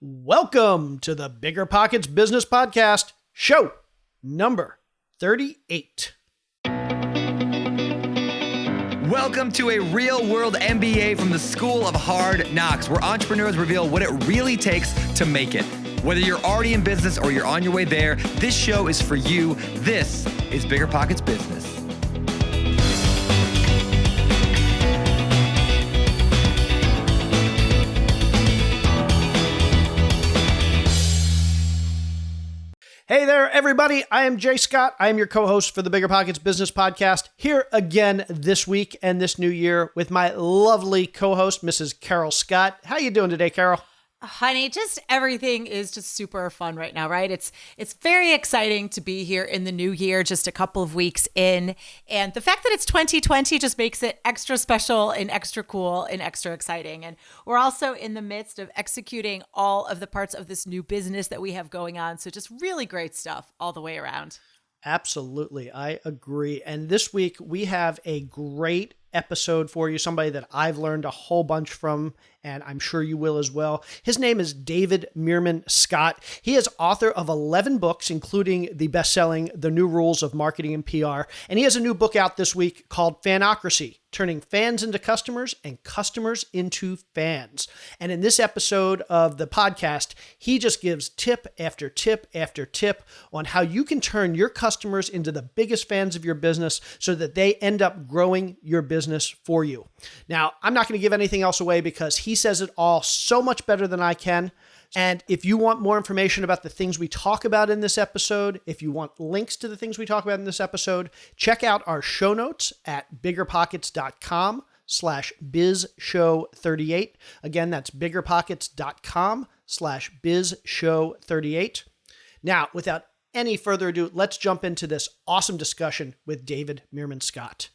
Welcome to the BiggerPockets Business Podcast, show number 38. Welcome to a real-world MBA from the School of Hard Knocks, where entrepreneurs reveal what it really takes to make it. Whether you're already in business or you're on your way there, this show is for you. This is BiggerPockets Business. Hey there, everybody. I am Jay Scott. I am your co-host for the BiggerPockets Business Podcast, here again this week and this new year with my lovely co-host, Mrs. Carol Scott. How you doing today, Carol? Honey, just everything is just super fun right now, right? It's very exciting to be here in the new year, just a couple of weeks in. And the fact that it's 2020 just makes it extra special and extra cool and extra exciting. And we're also in the midst of executing all of the parts of this new business that we have going on. So just really great stuff all the way around. Absolutely. I agree. And this week we have a great episode for you, somebody that I've learned a whole bunch from, and I'm sure you will as well. His name is David Meerman Scott. He is author of 11 books, including the best-selling The New Rules of Marketing and PR. And he has a new book out this week called Fanocracy, Turning Fans into Customers and Customers into Fans. And in this episode of the podcast, he just gives tip after tip after tip on how you can turn your customers into the biggest fans of your business so that they end up growing your business for you. Now, I'm not going to give anything else away because he says it all so much better than I can. And if you want more information about the things we talk about in this episode, if you want links to the things we talk about in this episode, check out our show notes at biggerpockets.com/bizshow38. Again, that's biggerpockets.com/bizshow38. Now, without any further ado, let's jump into this awesome discussion with David Meerman Scott.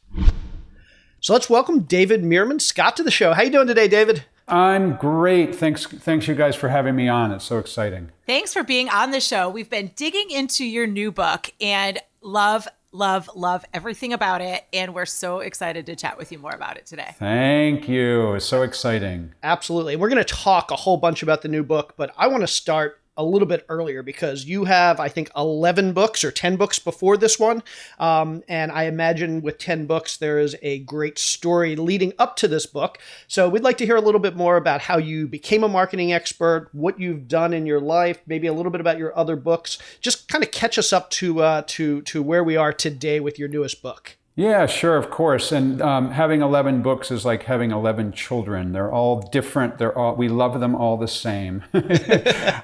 So let's welcome David Meerman Scott to the show. How you doing today, David? I'm great. Thanks you guys for having me on. It's so exciting. Thanks for being on the show. We've been digging into your new book and love everything about it. And we're so excited to chat with you more about it today. Thank you. It's so exciting. Absolutely. We're going to talk a whole bunch about the new book, but I want to start a little bit earlier because you have, I think, 11 books or 10 books before this one. And I imagine with 10 books, there is a great story leading up to this book. So we'd like to hear a little bit more about how you became a marketing expert, what you've done in your life, maybe a little bit about your other books. Just kind of catch us up to where we are today with your newest book. Yeah, sure, of course. And having 11 books is like having 11 children. They're all different. We love them all the same.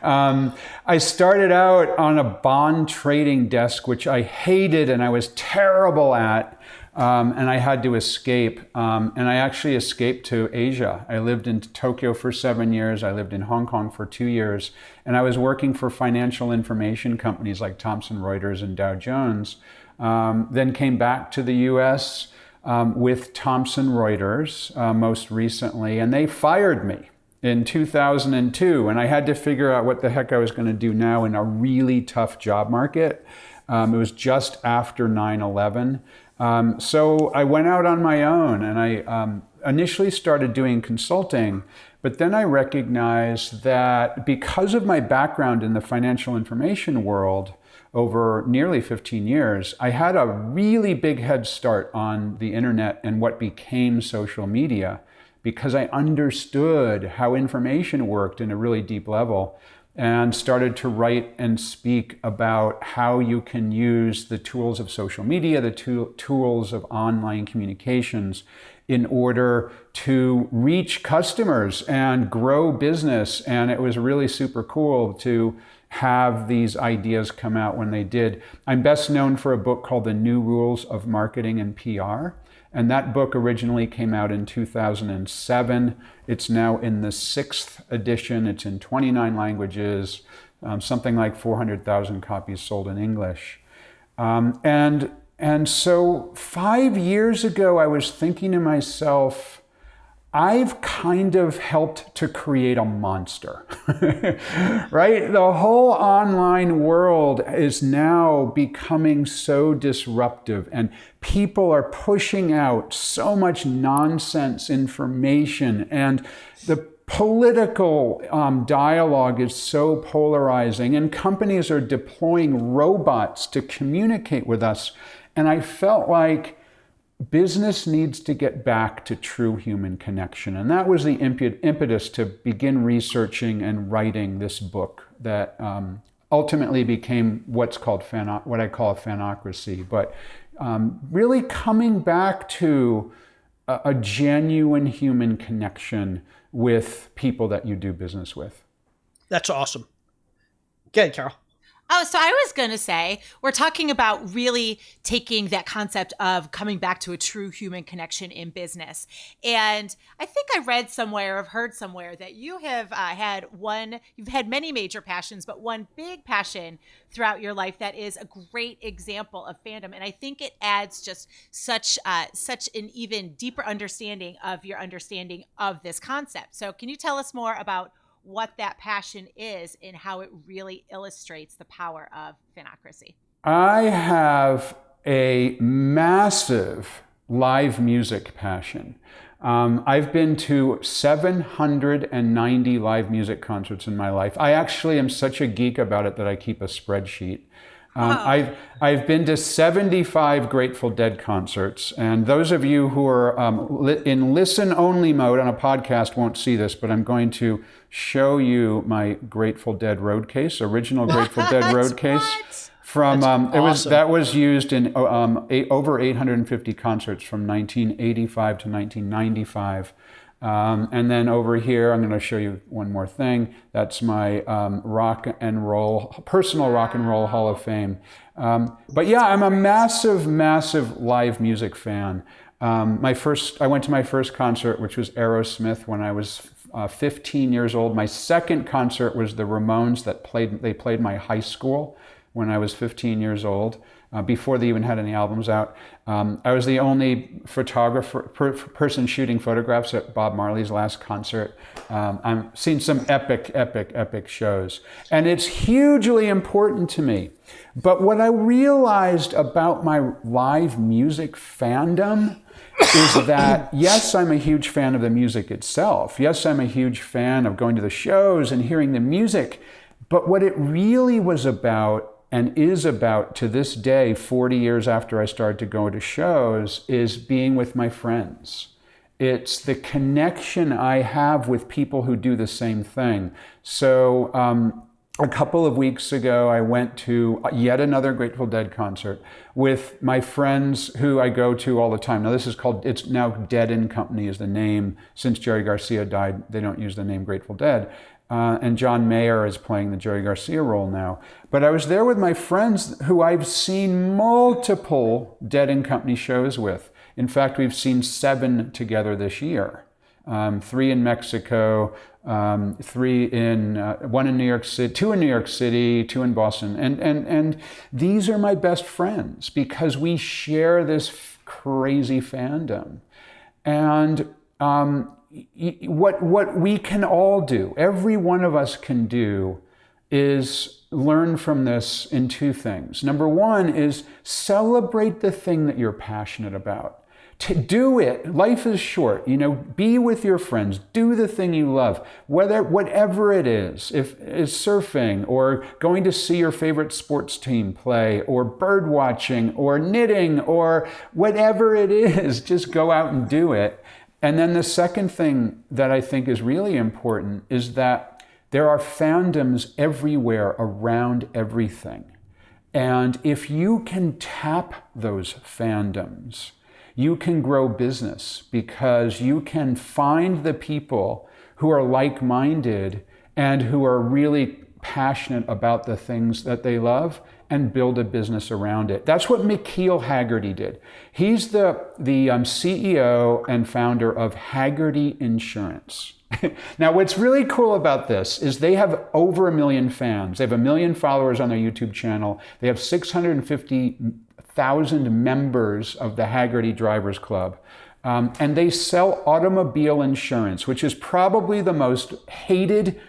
I started out on a bond trading desk, which I hated and I was terrible at. And I had to escape. And I actually escaped to Asia. I lived in Tokyo for 7 years. I lived in Hong Kong for 2 years. And I was working for financial information companies like Thomson Reuters and Dow Jones. Then came back to the U.S. With Thomson Reuters most recently, and they fired me in 2002, and I had to figure out what the heck I was going to do now in a really tough job market. It was just after 9/11. So I went out on my own, and I initially started doing consulting, but then I recognized that because of my background in the financial information world, over nearly 15 years, I had a really big head start on the internet and what became social media because I understood how information worked in a really deep level and started to write and speak about how you can use the tools of social media, the tools of online communications in order to reach customers and grow business. And it was really super cool to have these ideas come out when they did. I'm best known for a book called The New Rules of Marketing and PR. And that book originally came out in 2007. It's now in the 6th edition. It's in 29 languages, something like 400,000 copies sold in English. And so 5 years ago, I was thinking to myself, I've kind of helped to create a monster, right? The whole online world is now becoming so disruptive, and people are pushing out so much nonsense information, and the Political dialogue is so polarizing, and companies are deploying robots to communicate with us. And I felt like business needs to get back to true human connection. And that was the impetus to begin researching and writing this book that ultimately became what I call a fanocracy. But really coming back to a genuine human connection with people that you do business with. That's awesome. Go ahead, Carol. Oh, so I was going to say, we're talking about really taking that concept of coming back to a true human connection in business. And I think I read somewhere, I've heard somewhere that you have you've had many major passions, but one big passion throughout your life that is a great example of fandom. And I think it adds just such an even deeper understanding of this concept. So can you tell us more about what that passion is and how it really illustrates the power of fanocracy? I have a massive live music passion. I've been to 790 live music concerts in my life. I actually am such a geek about it that I keep a spreadsheet. I've been to 75 Grateful Dead concerts, and those of you who are in listen-only mode on a podcast won't see this, but I'm going to show you my Grateful Dead road case, original Grateful Dead road case. From awesome. that was used in over 850 concerts from 1985 to 1995. And then over here, I'm going to show you one more thing. That's my personal rock and roll Hall of Fame. But yeah, I'm a massive, massive live music fan. I went to my first concert, which was Aerosmith, when I was 15 years old. My second concert was the Ramones they played my high school when I was 15 years old. Before they even had any albums out. I was the only person shooting photographs at Bob Marley's last concert. I've seen some epic shows. And it's hugely important to me. But what I realized about my live music fandom is that, yes, I'm a huge fan of the music itself. Yes, I'm a huge fan of going to the shows and hearing the music. But what it really was about, and is about to this day, 40 years after I started to go to shows, is being with my friends. It's the connection I have with people who do the same thing. So a couple of weeks ago, I went to yet another Grateful Dead concert with my friends who I go to all the time. Now it's now Dead & Company is the name. Since Jerry Garcia died, they don't use the name Grateful Dead. And John Mayer is playing the Jerry Garcia role now. But I was there with my friends who I've seen multiple Dead & Company shows with. In fact, we've seen 7 together this year. 3 in Mexico, 1 in New York City, 2 in New York City, 2 in Boston. And these are my best friends because we share this crazy fandom. And what we can all do, every one of us can do, is learn from this in 2 things. Number 1 is celebrate the thing that you're passionate about. To do it, life is short, be with your friends, do the thing you love, whatever it is, if it's surfing or going to see your favorite sports team play or bird watching or knitting or whatever it is, just go out and do it. And then the second thing that I think is really important is that there are fandoms everywhere around everything. And if you can tap those fandoms, you can grow business because you can find the people who are like-minded and who are really passionate about the things that they love and build a business around it. That's what McKeel Hagerty did. He's the CEO and founder of Hagerty Insurance. Now, what's really cool about this is they have over 1 million fans. They have 1 million followers on their YouTube channel. They have 650,000 members of the Hagerty Drivers Club. And they sell automobile insurance, which is probably the most hated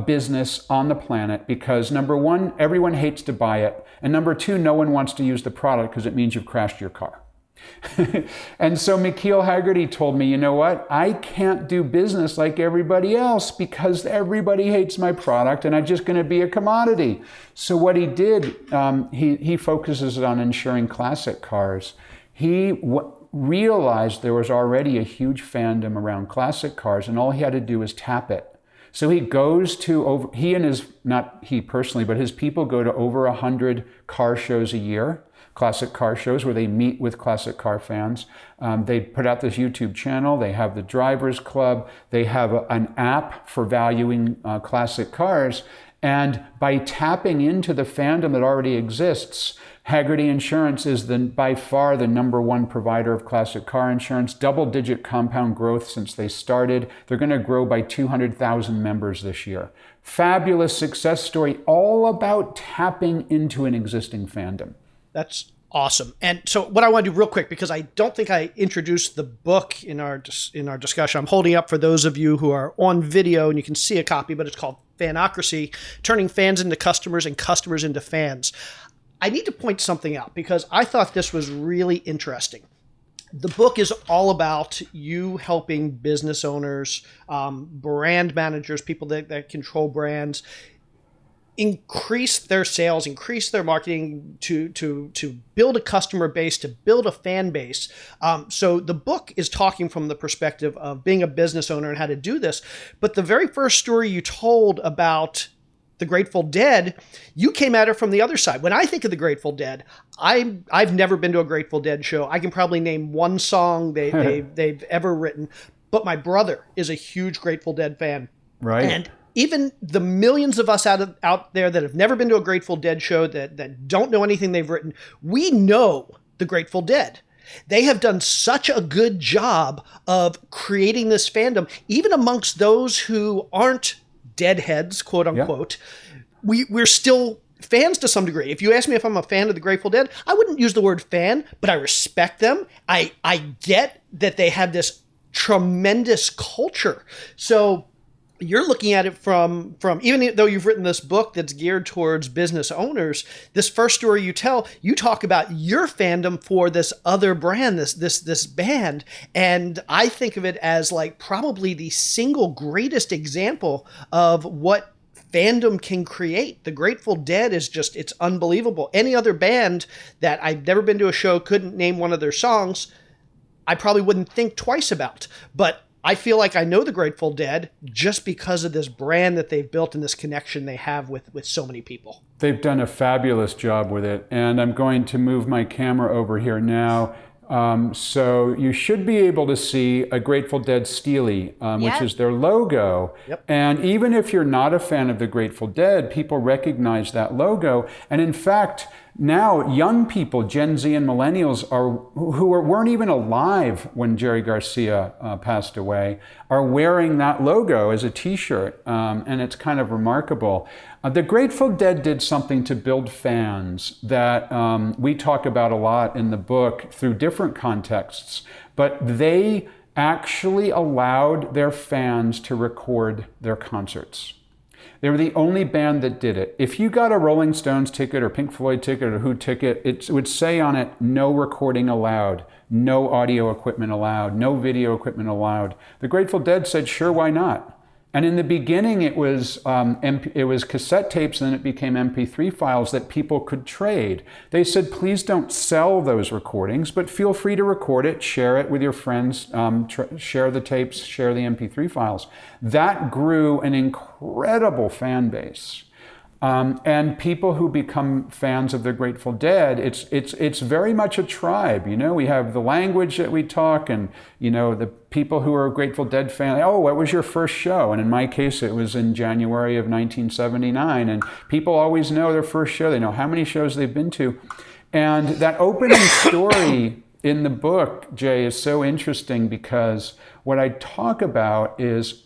business on the planet because, number 1, everyone hates to buy it. And number 2, no one wants to use the product because it means you've crashed your car. And so McKeel Hagerty told me, you know what? I can't do business like everybody else because everybody hates my product and I'm just going to be a commodity. So what he did, he focuses on insuring classic cars. He realized there was already a huge fandom around classic cars and all he had to do was tap it. So he goes to, he and his, not he personally, but his people go to over 100 car shows a year. Classic car shows where they meet with classic car fans. They put out this YouTube channel. They have the Drivers Club. They have an app for valuing classic cars. And by tapping into the fandom that already exists, Hagerty Insurance is by far the #1 provider of classic car insurance, double-digit compound growth since they started. They're going to grow by 200,000 members this year. Fabulous success story, all about tapping into an existing fandom. That's awesome. And so what I want to do real quick, because I don't think I introduced the book in our discussion. I'm holding up for those of you who are on video and you can see a copy, but it's called Fanocracy, Turning Fans into Customers and Customers into Fans. I need to point something out because I thought this was really interesting. The book is all about you helping business owners, brand managers, people that control brands, increase their sales, increase their marketing to build a customer base, to build a fan base. So the book is talking from the perspective of being a business owner and how to do this. But the very first story you told about the Grateful Dead, you came at it from the other side. When I think of the Grateful Dead, I've never been to a Grateful Dead show. I can probably name one song they've ever written. But my brother is a huge Grateful Dead fan. Right. And even the millions of us out there that have never been to a Grateful Dead show, that don't know anything they've written, we know the Grateful Dead. They have done such a good job of creating this fandom, even amongst those who aren't deadheads, quote unquote. Yep. We're still fans to some degree. If you ask me if I'm a fan of the Grateful Dead, I wouldn't use the word fan, but I respect them. I get that they have this tremendous culture. So you're looking at it from even though you've written this book that's geared towards business owners, this first story you tell, you talk about your fandom for this other brand, this band. And I think of it as like probably the single greatest example of what fandom can create. The Grateful Dead is just, it's unbelievable. Any other band that I've never been to a show, couldn't name one of their songs, I probably wouldn't think twice about. But I feel like I know the Grateful Dead just because of this brand that they've built and this connection they have with so many people. They've done a fabulous job with it. And I'm going to move my camera over here now. So you should be able to see a Grateful Dead Steely, which is their logo. Yep. And even if you're not a fan of the Grateful Dead, people recognize that logo. And in fact, now young people, Gen Z and millennials, weren't even alive when Jerry Garcia passed away, are wearing that logo as a t-shirt. And it's kind of remarkable. The Grateful Dead did something to build fans that we talk about a lot in the book through different contexts, but they actually allowed their fans to record their concerts. They were the only band that did it. If you got a Rolling Stones ticket or Pink Floyd ticket or Who ticket, it would say on it, no recording allowed, no audio equipment allowed, no video equipment allowed. The Grateful Dead said, sure, why not? And in the beginning, it was cassette tapes, and then it became MP3 files that people could trade. They said, please don't sell those recordings, but feel free to record it, share it with your friends, share the tapes, share the MP3 files. That grew an incredible fan base. And people who become fans of the Grateful Dead, it's very much a tribe. You know, we have the language that we talk, and you know, the people who are Grateful Dead fans. Oh, what was your first show? And in my case, it was in January of 1979. And people always know their first show. They know how many shows they've been to. And that opening story in the book, Jay, is so interesting because what I talk about is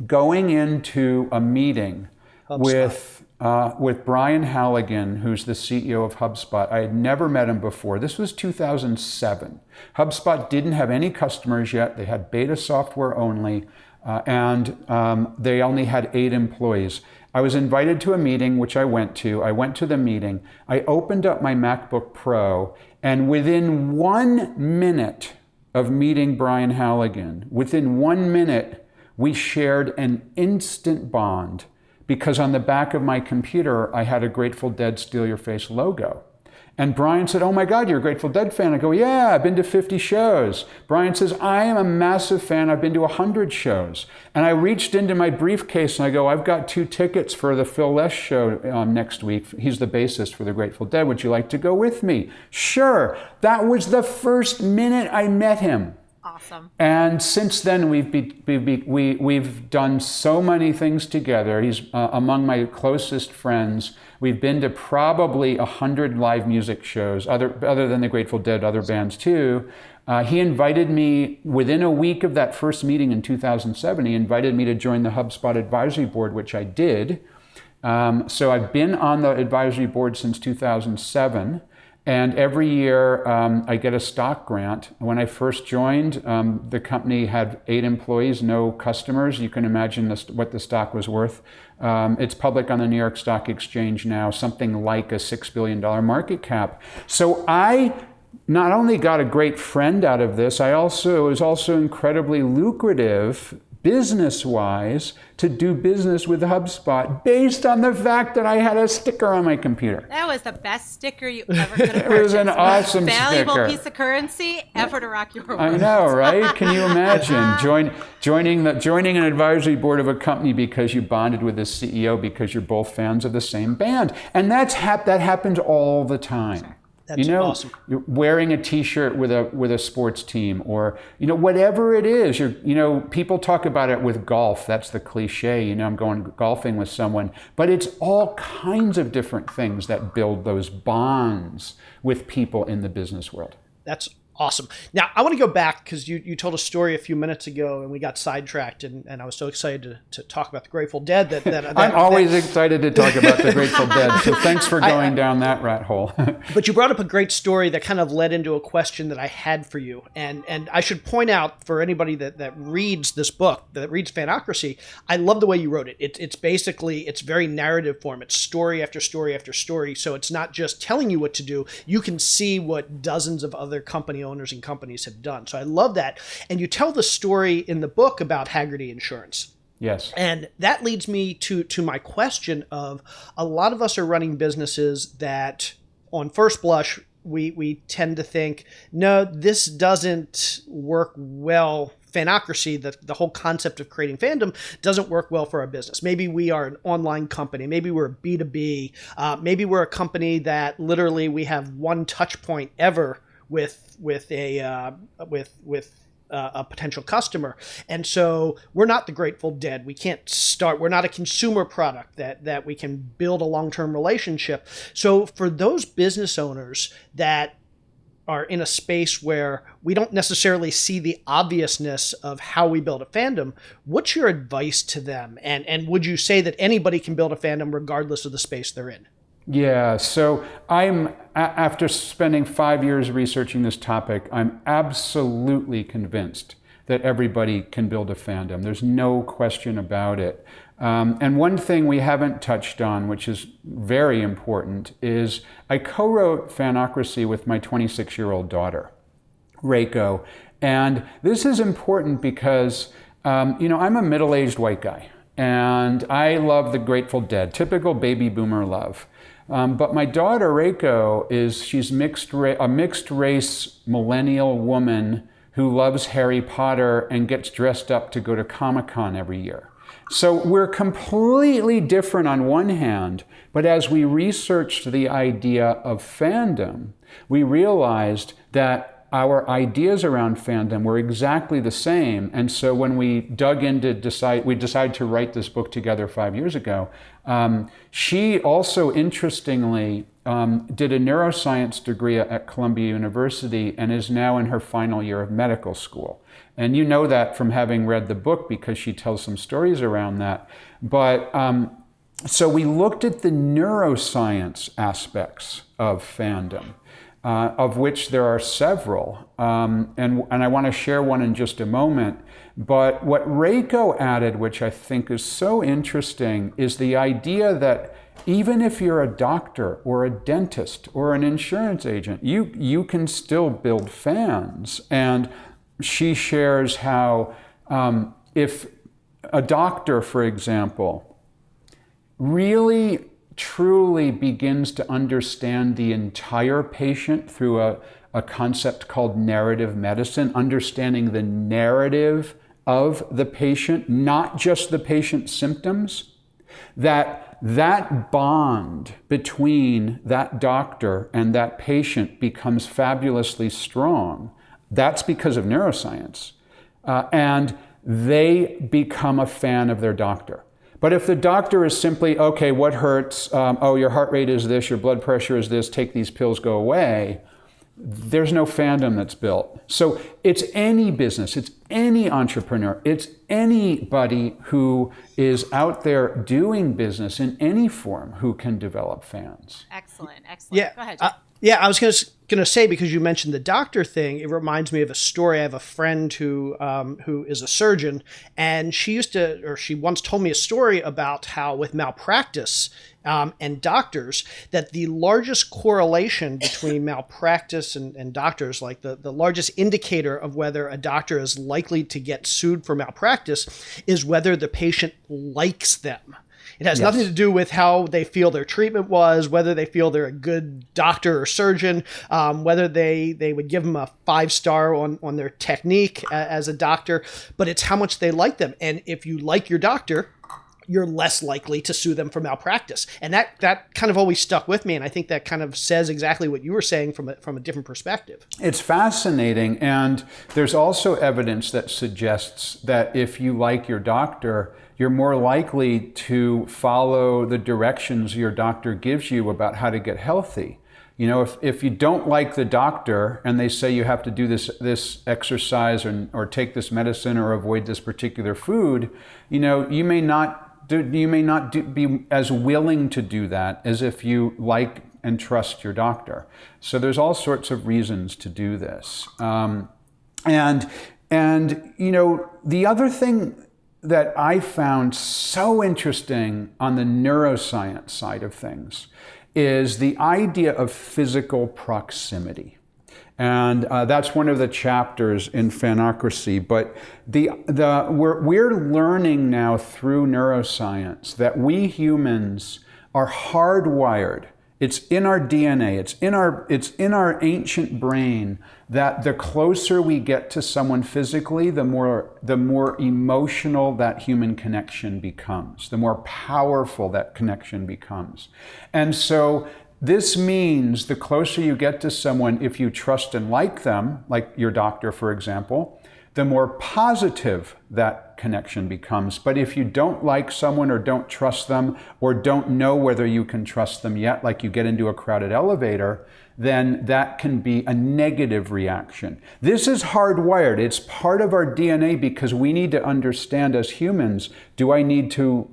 going into a meeting with Brian Halligan, who's the CEO of HubSpot. I had never met him before. This was 2007. HubSpot didn't have any customers yet. They had beta software only, and they only had 8 employees. I was invited to a meeting, which I went to. I went to the meeting. I opened up my MacBook Pro, And within 1 minute of meeting Brian Halligan, within 1 minute, we shared an instant bond because on the back of my computer, I had a Grateful Dead Steal Your Face logo. And Brian said, "Oh my God, you're a Grateful Dead fan." I go, "Yeah, I've been to 50 shows. Brian says, "I am a massive fan. I've been to 100 shows. And I reached into my briefcase and I go, "I've got 2 tickets for the Phil Les show next week. He's the bassist for the Grateful Dead. Would you like to go with me?" Sure. That was the first minute I met him. Awesome. And since then, we've done so many things together. He's among my closest friends. We've been to probably 100 live music shows, other than the Grateful Dead, other bands too. He invited me, within a week of that first meeting in 2007, he invited me to join the HubSpot advisory board, which I did. So I've been on the advisory board since 2007. And every year I get a stock grant. When I first joined, the company had 8 employees, no customers. You can imagine what the stock was worth. It's public on the New York Stock Exchange now, something like a $6 billion market cap. So I not only got a great friend out of this, it was also incredibly lucrative business-wise to do business with HubSpot based on the fact that I had a sticker on my computer. That was the best sticker you ever could have purchased. It was an awesome valuable sticker. Piece of currency ever to rock your world. I know, right? Can you imagine joining an advisory board of a company because you bonded with the CEO because you're both fans of the same band? And that happens all the time. That's awesome. You're wearing a T-shirt with a sports team, or whatever it is. People talk about it with golf. That's the cliche. I'm going golfing with someone, but it's all kinds of different things that build those bonds with people in the business world. That's awesome. Now, I want to go back because you told a story a few minutes ago and we got sidetracked, and I was so excited to talk about the Grateful Dead that I'm always excited to talk about the Grateful Dead, so thanks for going down that rat hole. But you brought up a great story that kind of led into a question that I had for you. And I should point out for anybody that reads this book, that reads Fanocracy, I love the way you wrote it. It's basically, it's very narrative form. It's story after story after story. So it's not just telling you what to do. You can see what dozens of other company owners and companies have done. So I love that. And you tell the story in the book about Hagerty Insurance. Yes. And that leads me to my question of, a lot of us are running businesses that on first blush, we tend to think, no, this doesn't work well. Fanocracy, the whole concept of creating fandom, doesn't work well for our business. Maybe we are an online company. Maybe we're a B2B. Maybe we're a company that literally we have one touch point ever with a potential customer. And so we're not the Grateful Dead. We can't start. We're not a consumer product that we can build a long-term relationship. So for those business owners that are in a space where we don't necessarily see the obviousness of how we build a fandom, what's your advice to them? And would you say that anybody can build a fandom regardless of the space they're in? Yeah, so after spending 5 years researching this topic, I'm absolutely convinced that everybody can build a fandom. There's no question about it. And one thing we haven't touched on, which is very important, is I co-wrote Fanocracy with my 26-year-old daughter, Reiko. And this is important because, I'm a middle-aged white guy, and I love the Grateful Dead, typical baby boomer love. But my daughter, Reiko, she's a mixed race millennial woman who loves Harry Potter and gets dressed up to go to Comic-Con every year. So we're completely different on one hand, but as we researched the idea of fandom, we realized that our ideas around fandom were exactly the same. And so when we dug in we decided to write this book together 5 years ago. She also, interestingly, did a neuroscience degree at Columbia University and is now in her final year of medical school. And you know that from having read the book because she tells some stories around that. But so we looked at the neuroscience aspects of fandom. Of which there are several, and I want to share one in just a moment. But what Reiko added, which I think is so interesting, is the idea that even if you're a doctor or a dentist or an insurance agent, you can still build fans. And she shares how if a doctor, for example, really truly begins to understand the entire patient through a concept called narrative medicine, understanding the narrative of the patient, not just the patient's symptoms, that bond between that doctor and that patient becomes fabulously strong. That's because of neuroscience. And they become a fan of their doctor. But if the doctor is simply, okay, what hurts? Oh, your heart rate is this, your blood pressure is this, take these pills, go away. There's no fandom that's built. So it's any business, it's any entrepreneur, it's anybody who is out there doing business in any form who can develop fans. Excellent. Yeah. Go ahead, John. Yeah, I was going to say, because you mentioned the doctor thing, it reminds me of a story. I have a friend who is a surgeon, and she once told me a story about how with malpractice and doctors, that the largest correlation between malpractice and doctors, like the largest indicator of whether a doctor is likely to get sued for malpractice, is whether the patient likes them. It has nothing to do with how they feel their treatment was, whether they feel they're a good doctor or surgeon, whether they would give them a 5-star on their technique as a doctor, but it's how much they like them. And if you like your doctor, you're less likely to sue them for malpractice. And that kind of always stuck with me. And I think that kind of says exactly what you were saying from a different perspective. It's fascinating. And there's also evidence that suggests that if you like your doctor, you're more likely to follow the directions your doctor gives you about how to get healthy. You know, if you don't like the doctor and they say you have to do this exercise or take this medicine or avoid this particular food, you know, you may not be as willing to do that as if you like and trust your doctor. So there's all sorts of reasons to do this. And you know, the other thing that I found so interesting on the neuroscience side of things is the idea of physical proximity. And that's one of the chapters in Fanocracy. But we're learning now through neuroscience that we humans are hardwired. It's in our DNA, it's in our ancient brain, that the closer we get to someone physically, the more emotional that human connection becomes, the more powerful that connection becomes. And so this means the closer you get to someone, if you trust and like them, like your doctor, for example, the more positive that connection becomes. But if you don't like someone or don't trust them or don't know whether you can trust them yet, like you get into a crowded elevator, then that can be a negative reaction. This is hardwired. It's part of our DNA because we need to understand as humans, do I need to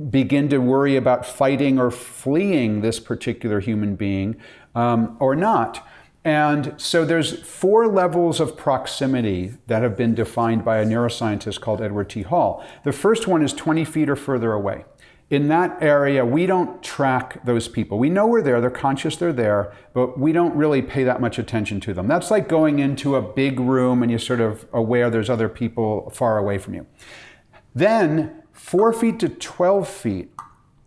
begin to worry about fighting or fleeing this particular human being or not? And so there's 4 levels of proximity that have been defined by a neuroscientist called Edward T. Hall. The first one is 20 feet or further away. In that area, we don't track those people. We know we're there, they're conscious they're there, but we don't really pay that much attention to them. That's like going into a big room and you're sort of aware there's other people far away from you. Then 4 feet to 12 feet,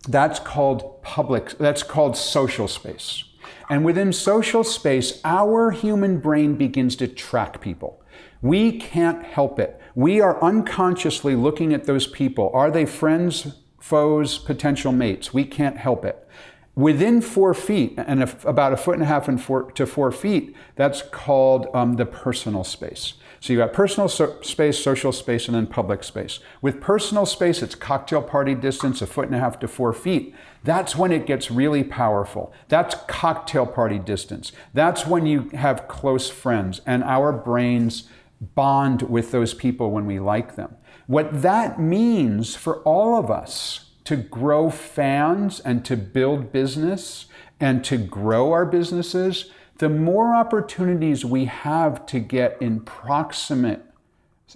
that's called social space. And within social space, our human brain begins to track people. We can't help it. We are unconsciously looking at those people. Are they friends, foes, potential mates? We can't help it. Within 4 feet, and about 1.5 to 4 feet, that's called the personal space. So you got personal space, social space, and then public space. With personal space, it's cocktail party distance, 1.5 to 4 feet. That's when it gets really powerful. That's cocktail party distance. That's when you have close friends, and our brains bond with those people when we like them. What that means for all of us to grow fans and to build business and to grow our businesses, the more opportunities we have to get in proximate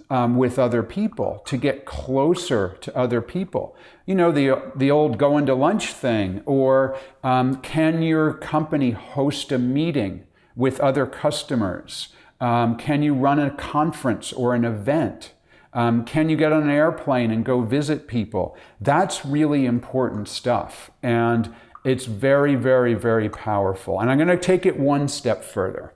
with other people, to get closer to other people. You know, the old going to lunch thing, or can your company host a meeting with other customers? Can you run a conference or an event? Can you get on an airplane and go visit people? That's really important stuff. And it's very, very, very powerful. And I'm going to take it one step further.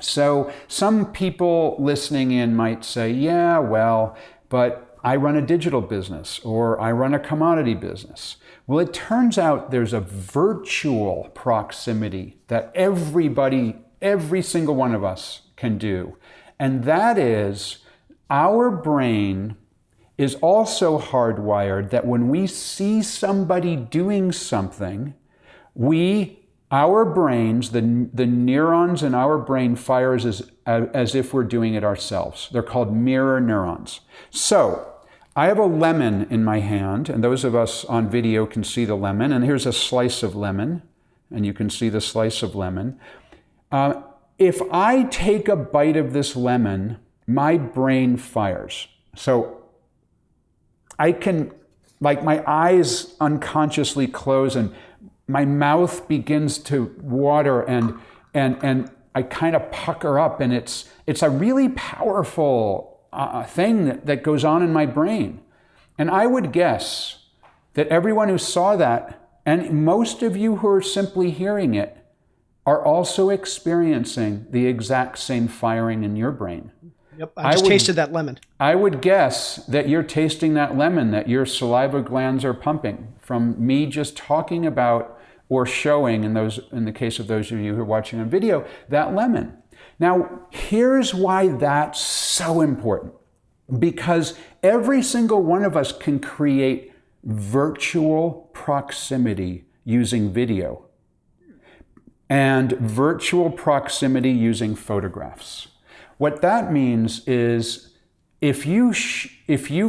So some people listening in might say, yeah, well, but I run a digital business or I run a commodity business. Well, it turns out there's a virtual proximity that everybody, every single one of us can do. And that is, our brain is also hardwired that when we see somebody doing something, our brains, the neurons in our brain fires as if we're doing it ourselves. They're called mirror neurons. So I have a lemon in my hand, and those of us on video can see the lemon, and here's a slice of lemon, and you can see the slice of lemon. If I take a bite of this lemon, my brain fires. So I can, like, my eyes unconsciously close and my mouth begins to water and I kind of pucker up, and it's a really powerful thing that goes on in my brain. And I would guess that everyone who saw that, and most of you who are simply hearing it, are also experiencing the exact same firing in your brain. Yep, I just tasted that lemon. I would guess that you're tasting that lemon, that your saliva glands are pumping from me just talking about or showing, in the case of those of you who are watching on video, that lemon. Now, here's why that's so important. Because every single one of us can create virtual proximity using video and virtual proximity using photographs. What that means is if you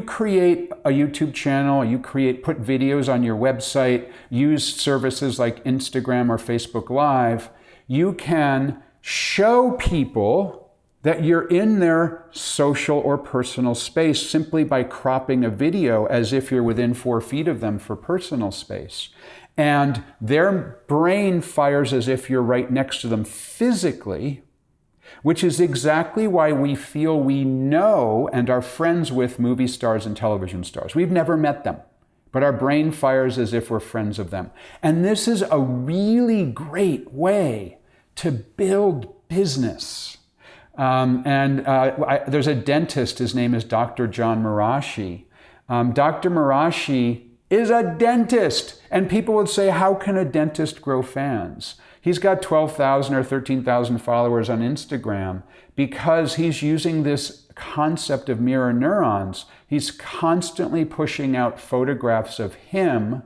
create a YouTube channel, put videos on your website, use services like Instagram or Facebook Live, you can show people that you're in their social or personal space simply by cropping a video as if you're within 4 feet of them for personal space. And their brain fires as if you're right next to them physically, which is exactly why we feel we know and are friends with movie stars and television stars. We've never met them, but our brain fires as if we're friends of them. And this is a really great way to build business. There's a dentist, his name is Dr. John Marashi. Dr. Marashi is a dentist. And people would say, how can a dentist grow fans? He's got 12,000 or 13,000 followers on Instagram because he's using this concept of mirror neurons. He's constantly pushing out photographs of him,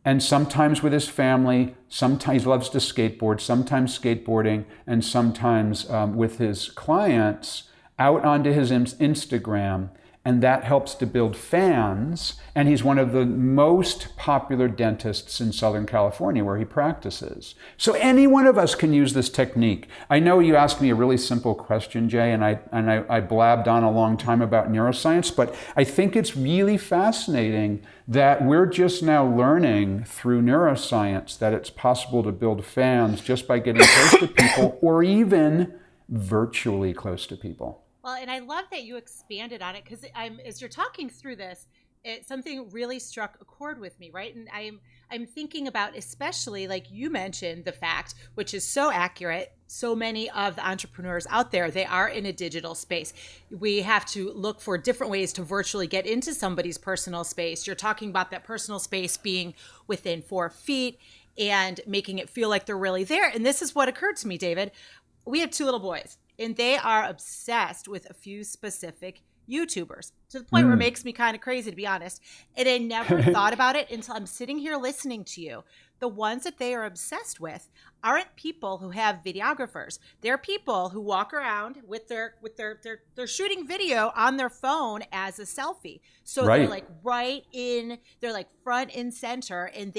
and sometimes with his family, sometimes he loves to skateboard, sometimes skateboarding, and sometimes with his clients out onto his Instagram. And that helps to build fans. And he's one of the most popular dentists in Southern California where he practices. So any one of us can use this technique. I know you asked me a really simple question, Jay, and I blabbed on a long time about neuroscience, but I think it's really fascinating that we're just now learning through neuroscience that it's possible to build fans just by getting close to people or even virtually close to people. Well, and I love that you expanded on it because as you're talking through this, something really struck a chord with me, right? And I'm thinking about, especially like you mentioned, the fact, which is so accurate, so many of the entrepreneurs out there, they are in a digital space. We have to look for different ways to virtually get into somebody's personal space. You're talking about that personal space being within 4 feet and making it feel like they're really there. And this is what occurred to me, David. We have 2 little boys, and they are obsessed with a few specific YouTubers. to the point where it makes me kind of crazy, to be honest. And I never thought about it until I'm sitting here listening to you. The ones that they are obsessed with aren't people who have videographers. They're people who walk around with they're shooting video on their phone as a selfie. So they're like they're like front and center, and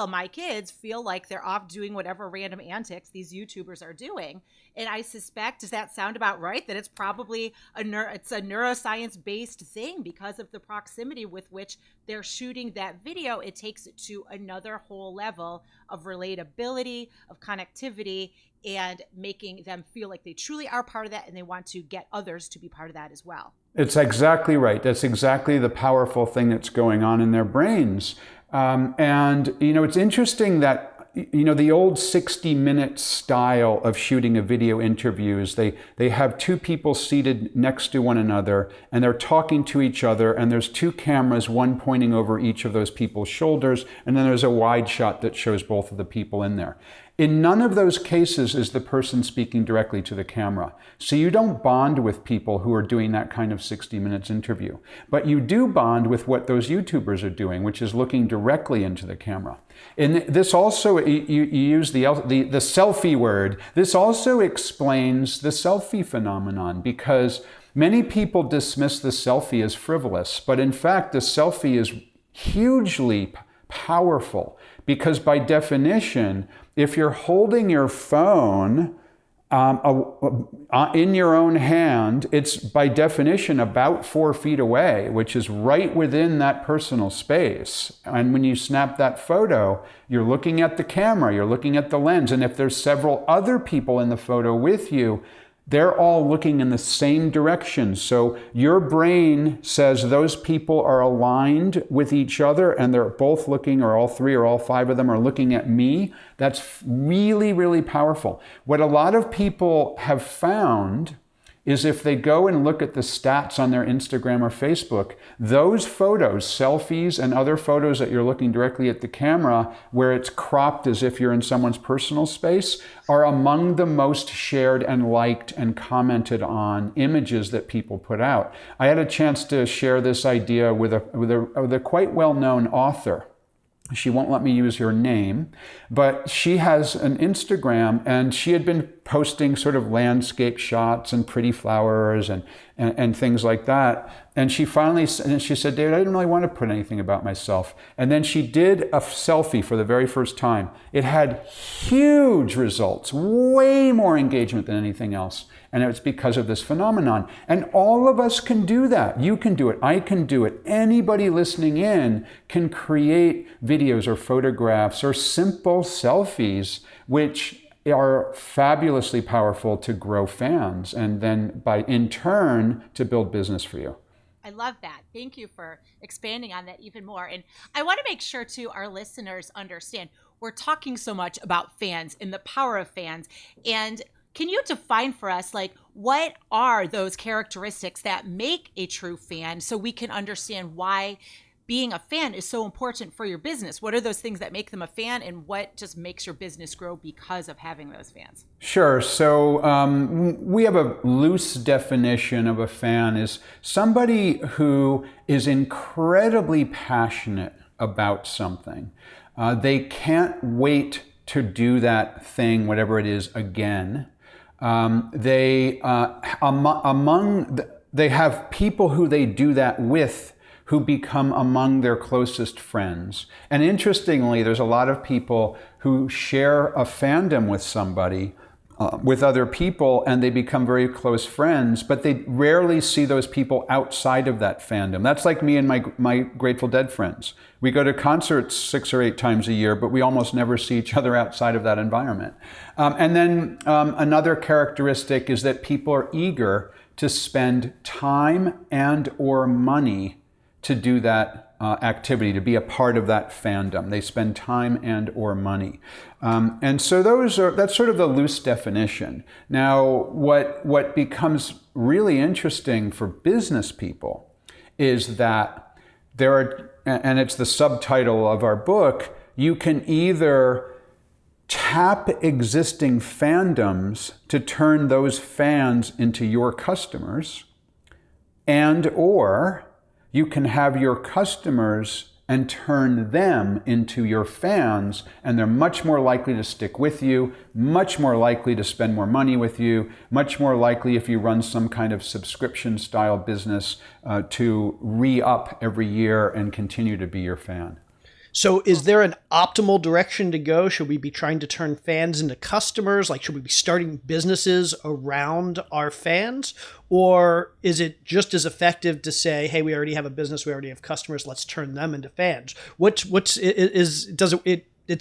my kids feel like they're off doing whatever random antics these YouTubers are doing. And I suspect, does that sound about right? That it's probably it's a neuroscience based thing because of the proximity with which they're shooting that video. It takes it to another whole level of relatability, of connectivity, and making them feel like they truly are part of that, and they want to get others to be part of that as well. It's exactly right. That's exactly the powerful thing that's going on in their brains. And, it's interesting that the old 60-minute style of shooting a video interview is they have two people seated next to one another, and they're talking to each other, and there's two cameras, one pointing over each of those people's shoulders, and then there's a wide shot that shows both of the people in there. In none of those cases is the person speaking directly to the camera. So you don't bond with people who are doing that kind of 60 minutes interview. But you do bond with what those YouTubers are doing, which is looking directly into the camera. And this also, you use the selfie word. This also explains the selfie phenomenon, because many people dismiss the selfie as frivolous. But in fact, the selfie is hugely powerful, because by definition, if you're holding your phone in your own hand, it's by definition about 4 feet away, which is right within that personal space. And when you snap that photo, you're looking at the camera, you're looking at the lens. And if there's several other people in the photo with you, they're all looking in the same direction. So your brain says those people are aligned with each other, and they're both looking, or all three or all five of them are looking at me. That's really, really powerful. What a lot of people have found is if they go and look at the stats on their Instagram or Facebook, those photos, selfies and other photos that you're looking directly at the camera, where it's cropped as if you're in someone's personal space, are among the most shared and liked and commented on images that people put out. I had a chance to share this idea with a quite well-known author. She won't let me use her name, but she has an Instagram, and she had been posting sort of landscape shots and pretty flowers and things like that. And she said, David, I didn't really want to put anything about myself. And then she did a selfie for the very first time. It had huge results, way more engagement than anything else. And it's because of this phenomenon. And all of us can do that. You can do it. I can do it. Anybody listening in can create videos or photographs or simple selfies, which are fabulously powerful to grow fans, and then in turn to build business for you. I love that. Thank you for expanding on that even more. And I want to make sure too our listeners understand we're talking so much about fans and the power of fans. And can you define for us, like, what are those characteristics that make a true fan, so we can understand why being a fan is so important for your business? What are those things that make them a fan, and what just makes your business grow because of having those fans? Sure. So we have a loose definition of a fan is somebody who is incredibly passionate about something. They can't wait to do that thing, whatever it is, again. They have people who they do that with, who become among their closest friends. And interestingly, there's a lot of people who share a fandom with somebody, with other people, and they become very close friends, but they rarely see those people outside of that fandom. That's like me and my Grateful Dead friends. We go to concerts 6 or 8 times a year, but we almost never see each other outside of that environment. And then another characteristic is that people are eager to spend time and or money to do that activity, to be a part of that fandom. They spend time and or money. And so that's sort of the loose definition. Now, what becomes really interesting for business people is that there are, and it's the subtitle of our book, you can either tap existing fandoms to turn those fans into your customers, and or you can have your customers and turn them into your fans, and they're much more likely to stick with you, much more likely to spend more money with you, much more likely, if you run some kind of subscription style business, to re-up every year and continue to be your fan. So is there an optimal direction to go? Should we be trying to turn fans into customers? Like, should we be starting businesses around our fans? Or is it just as effective to say, hey, we already have a business, we already have customers, let's turn them into fans? It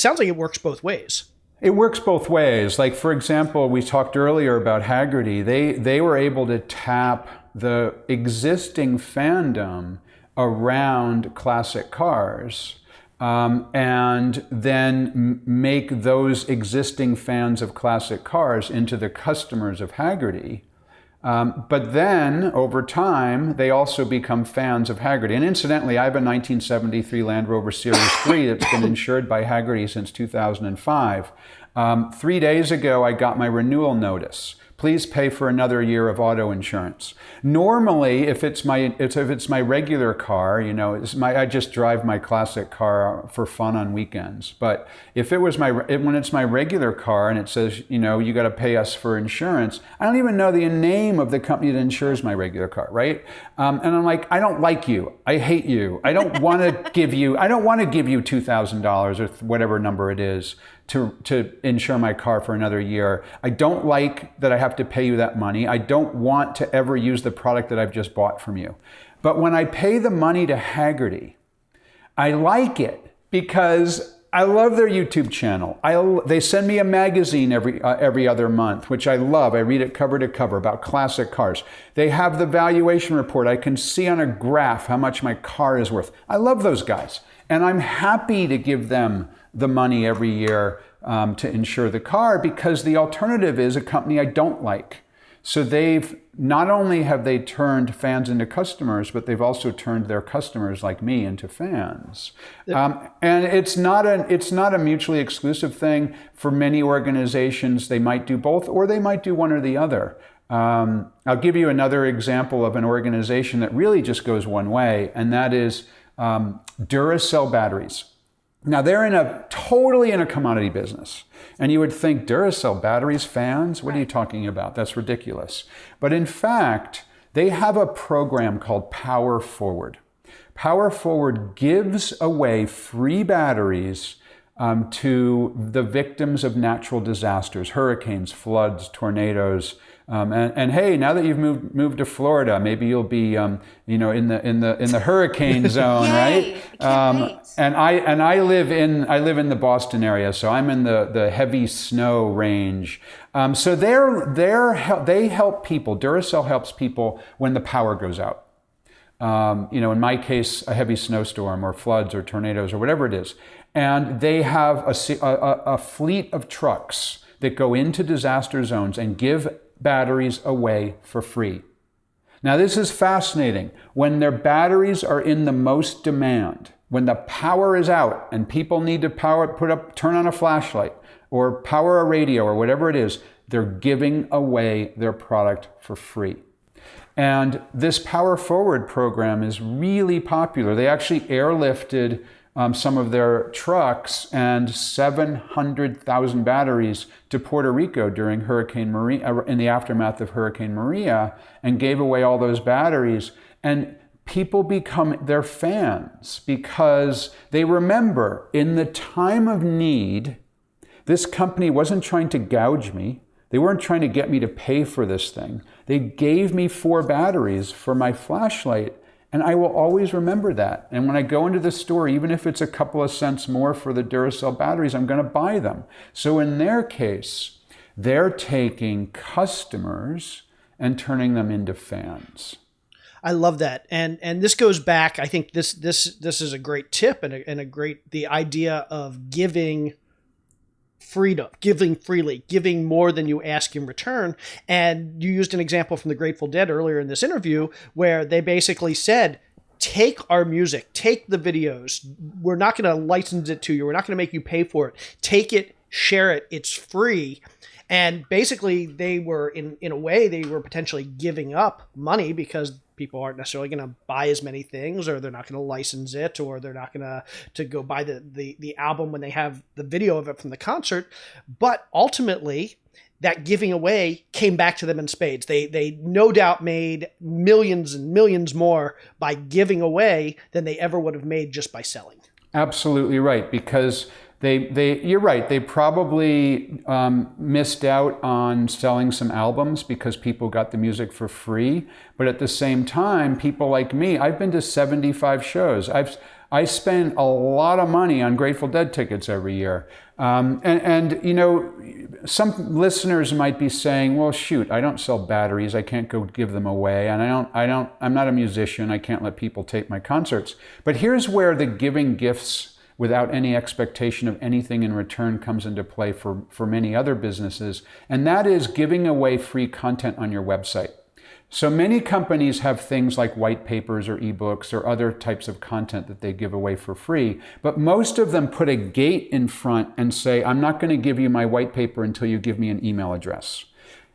sounds like it works both ways. It works both ways. Like, for example, we talked earlier about Haggerty. They were able to tap the existing fandom around classic cars, and then make those existing fans of classic cars into the customers of Haggerty. But then, over time, they also become fans of Haggerty. And incidentally, I have a 1973 Land Rover Series 3 that's been insured by Haggerty since 2005. 3 days ago, I got my renewal notice. Please pay for another year of auto insurance. Normally, if it's my regular car, I just drive my classic car for fun on weekends. But if it was when it's my regular car and it says, you got to pay us for insurance, I don't even know the name of the company that insures my regular car, right? And I'm like, I don't like you. I hate you. I don't want to give you $2,000 or whatever number it is to insure my car for another year. I don't like that I have to pay you that money. I don't want to ever use the product that I've just bought from you. But when I pay the money to Haggerty, I like it because I love their YouTube channel. They send me a magazine every other month, which I love. I read it cover to cover about classic cars. They have the valuation report. I can see on a graph how much my car is worth. I love those guys. And I'm happy to give them the money every year to insure the car, because the alternative is a company I don't like. So not only have they turned fans into customers, but they've also turned their customers like me into fans. And it's not a mutually exclusive thing. For many organizations, they might do both, or they might do one or the other. I'll give you another example of an organization that really just goes one way, and that is Duracell batteries. Now, they're totally in a commodity business. And you would think, Duracell batteries, fans? What are you talking about? That's ridiculous. But in fact, they have a program called Power Forward. Power Forward gives away free batteries to the victims of natural disasters, hurricanes, floods, tornadoes. And hey, now that you've moved to Florida, maybe you'll be in the hurricane zone, Yay, right? And I live in the Boston area, so I'm in the heavy snow range. So they help people. Duracell helps people when the power goes out. In my case, a heavy snowstorm or floods or tornadoes or whatever it is. And they have a fleet of trucks that go into disaster zones and give batteries away for free. Now, this is fascinating. When their batteries are in the most demand, when the power is out and people need to turn on a flashlight or power a radio or whatever it is, they're giving away their product for free. And this Power Forward program is really popular. They actually airlifted some of their trucks and 700,000 batteries to Puerto Rico during Hurricane Maria, in the aftermath of Hurricane Maria, and gave away all those batteries. And people become their fans because they remember, in the time of need, this company wasn't trying to gouge me. They weren't trying to get me to pay for this thing. They gave me 4 batteries for my flashlight. And I will always remember that. And when I go into the store, even if it's a couple of cents more for the Duracell batteries, I'm going to buy them. So in their case, they're taking customers and turning them into fans. I love that. And this goes back, I think this is a great tip and the idea of giving freedom, giving freely, giving more than you ask in return. And you used an example from the Grateful Dead earlier in this interview where they basically said, take our music, take the videos. We're not going to license it to you. We're not going to make you pay for it. Take it, share it. It's free. And basically they were, in a way, they were potentially giving up money because people aren't necessarily going to buy as many things, or they're not going to license it, or they're not going to go buy the album when they have the video of it from the concert. But ultimately, that giving away came back to them in spades. They no doubt made millions and millions more by giving away than they ever would have made just by selling. Absolutely right, because you're right. They probably missed out on selling some albums because people got the music for free. But at the same time, people like me, I've been to 75 shows. I spend a lot of money on Grateful Dead tickets every year. And you know, some listeners might be saying, well, shoot, I don't sell batteries. I can't go give them away. And I'm not a musician. I can't let people tape my concerts. But here's where the giving gifts without any expectation of anything in return comes into play for many other businesses. And that is giving away free content on your website. So many companies have things like white papers or ebooks or other types of content that they give away for free, but most of them put a gate in front and say, I'm not going to give you my white paper until you give me an email address.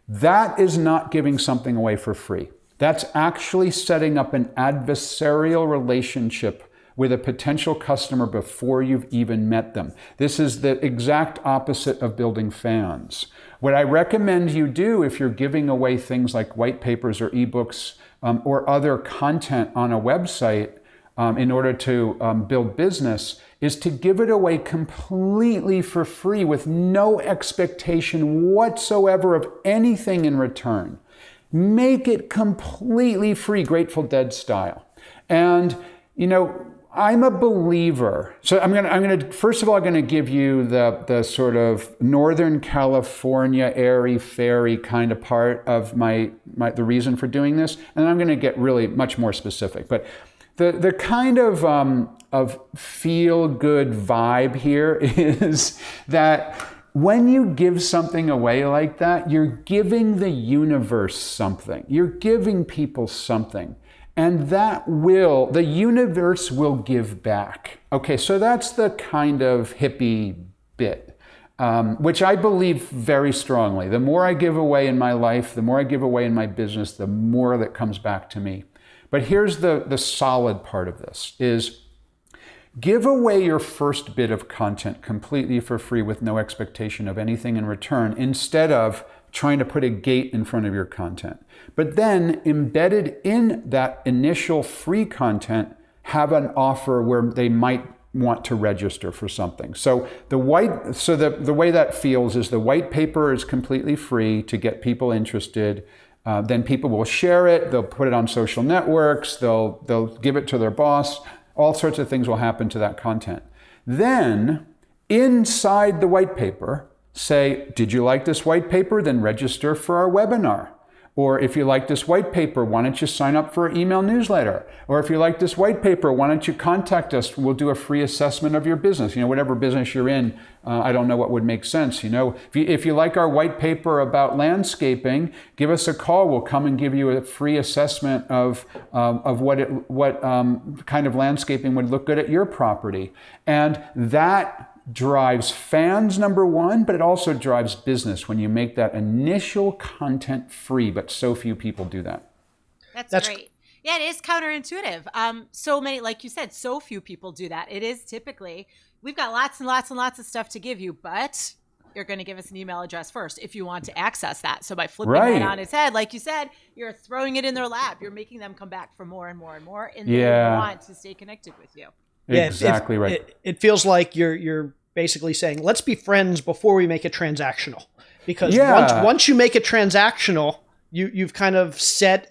That is not giving something away for free. That's actually setting up an adversarial relationship with a potential customer before you've even met them. This is the exact opposite of building fans. What I recommend you do if you're giving away things like white papers or ebooks or other content on a website in order to build business is to give it away completely for free with no expectation whatsoever of anything in return. Make it completely free, Grateful Dead style. And, you know, I'm a believer. So I'm gonna first of all, I'm gonna give you the sort of Northern California airy-fairy kind of part of the reason for doing this, and I'm gonna get really much more specific. But the kind of feel-good vibe here is that when you give something away like that, you're giving the universe something. You're giving people something. And the universe will give back. Okay, so that's the kind of hippie bit, which I believe very strongly. The more I give away in my life, the more I give away in my business, the more that comes back to me. But here's the solid part of this is give away your first bit of content completely for free with no expectation of anything in return instead of trying to put a gate in front of your content. But then embedded in that initial free content, have an offer where they might want to register for something. So the way that feels is the white paper is completely free to get people interested. Then people will share it. They'll put it on social networks. They'll give it to their boss. All sorts of things will happen to that content. Then inside the white paper, say, did you like this white paper? Then register for our webinar. Or if you like this white paper, why don't you sign up for our email newsletter? Or if you like this white paper, why don't you contact us? We'll do a free assessment of your business. You know, whatever business you're in, I don't know what would make sense. You know, if you like our white paper about landscaping, give us a call. We'll come and give you a free assessment of what kind of landscaping would look good at your property. And that drives fans, number one, but it also drives business when you make that initial content free, but so few people do that. That's great. Yeah, it is counterintuitive. So many, like you said, so few people do that. It is typically, we've got lots and lots and lots of stuff to give you, but you're going to give us an email address first if you want to access that. So by flipping that on its head, like you said, you're throwing it in their lap. You're making them come back for more and more and more, and they want to stay connected with you. Yeah, exactly right. It feels like you're basically saying, let's be friends before we make it transactional. Because once you make it transactional, you've kind of set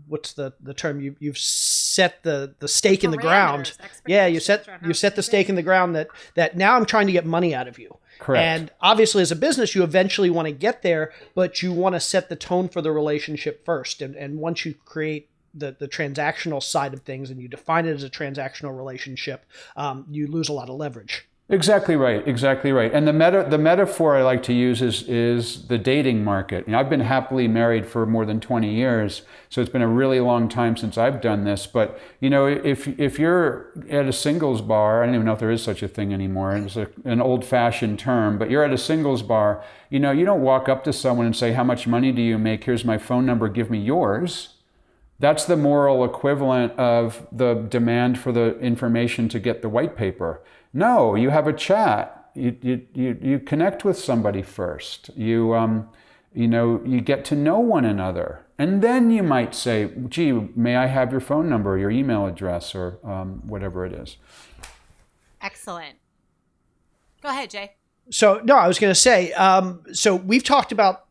what's the term? You've set the stake in the ground. Yeah, you set the stake in the ground that now I'm trying to get money out of you. Correct. And obviously, as a business, you eventually want to get there, but you want to set the tone for the relationship first. And once you create the transactional side of things and you define it as a transactional relationship, you lose a lot of leverage. Exactly right. And the metaphor I like to use is the dating market. You know, I've been happily married for more than 20 years, so it's been a really long time since I've done this. But you know, if you're at a singles bar, I don't even know if there is such a thing anymore. It's an old-fashioned term, but you're at a singles bar. You know, you don't walk up to someone and say, "How much money do you make? Here's my phone number. Give me yours." That's the moral equivalent of the demand for the information to get the white paper. No, you have a chat. You connect with somebody first. You get to know one another. And then you might say, gee, may I have your phone number, your email address, or whatever it is. Excellent. Go ahead, Jay. So, no, I was going to say, so we've talked about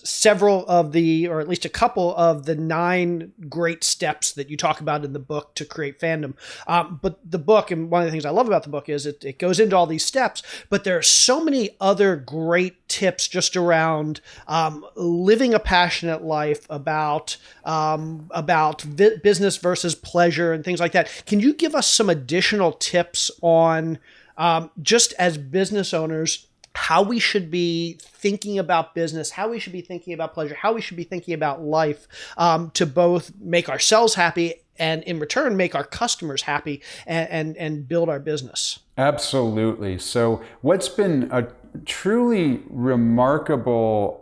several of or at least a couple of the 9 great steps that you talk about in the book to create fandom. But the book, and one of the things I love about the book is it goes into all these steps, but there are so many other great tips just around living a passionate life, about business versus pleasure and things like that. Can you give us some additional tips on just as business owners, how we should be thinking about business, how we should be thinking about pleasure, how we should be thinking about life, to both make ourselves happy and in return make our customers happy and build our business? Absolutely. So what's been a truly remarkable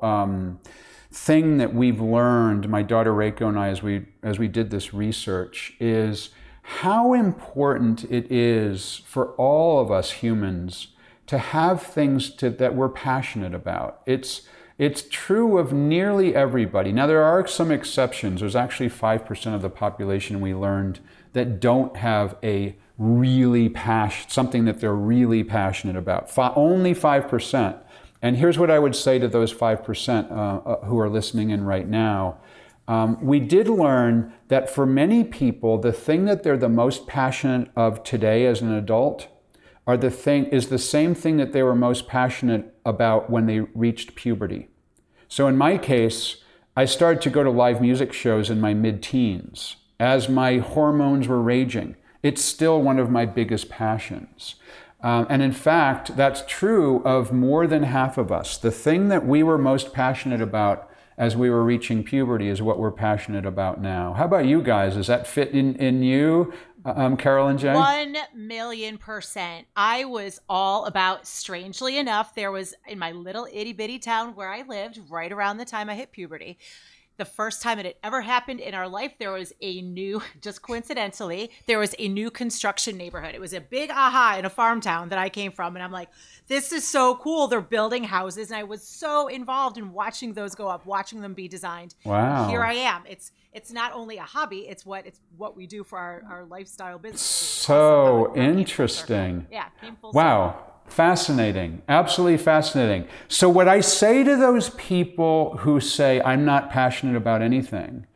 thing that we've learned, my daughter Reiko and I, as we did this research, is how important it is for all of us humans to have things that we're passionate about. It's true of nearly everybody. Now, there are some exceptions. There's actually 5% of the population, we learned, that don't have something that they're really passionate about. Only 5%. And here's what I would say to those 5% who are listening in right now. We did learn that for many people, the thing that they're the most passionate of today as an adult is the same thing that they were most passionate about when they reached puberty. So in my case, I started to go to live music shows in my mid-teens as my hormones were raging. It's still one of my biggest passions. And in fact, that's true of more than half of us. The thing that we were most passionate about as we were reaching puberty is what we're passionate about now. How about you guys? Does that fit in you? Carol and Jay? 1,000,000%. I was all about, strangely enough, there was in my little itty bitty town where I lived right around the time I hit puberty. The first time it had ever happened in our life, there was just coincidentally, there was a new construction neighborhood. It was a big aha in a farm town that I came from. And I'm like, this is so cool. They're building houses. And I was so involved in watching those go up, watching them be designed. Wow. And here I am. It's not only a hobby, it's what we do for our lifestyle business. So interesting. Yeah. Came full wow. circle. Fascinating. Absolutely fascinating. So what I say to those people who say, I'm not passionate about anything,